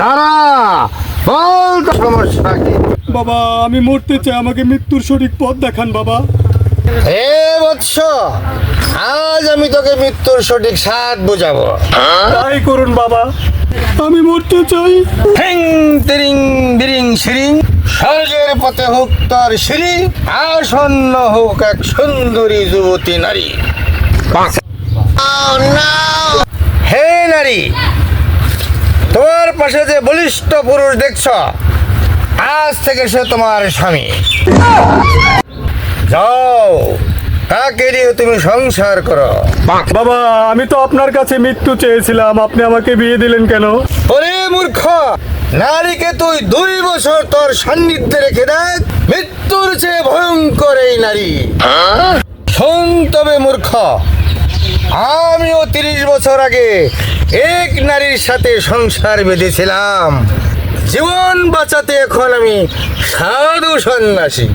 দাঁড়া, বল তো সমস্যা কি? বাবা আমি মরতে চাই, আমাকে মৃত্যুর সঠিক পথ দেখান বাবা। হে বৎস, আজ আমি তোকে মৃত্যুর সঠিক স্বাদ বুঝাবো। তাই করুন বাবা, আমি মরতে চাই। হিং তিরিং বিরিং সিরিং, স্বর্গের পথে হোক তোর সিঁড়ি, আসন্ন হোক এক সুন্দরী যুবতী নারী। হে নারী, তোমার পাশে যে বলিষ্ঠ পুরুষ দেখছ, আজ থেকে সে তোমার স্বামী। যাও, তাকে নিয়ে তুমি সংসার করো। বাবা আমি তো আপনার কাছে মৃত্যু চেয়েছিলাম, আপনি আমাকে বিয়ে দিলেন কেন? ওরে মূর্খ, নারীকে তুই 2 বছর তোর সান্নিধ্যে রেখে দেখ, মৃত্যুর চেয়ে ভয়ঙ্কর এই নারী। শোন তবে মূর্খ, আমিও 30 বছর আগে এক নারীর সাথে সংসার বেঁধেছিলাম। জীবন বাঁচাতে এখন আমি সাধু সন্ন্যাসী।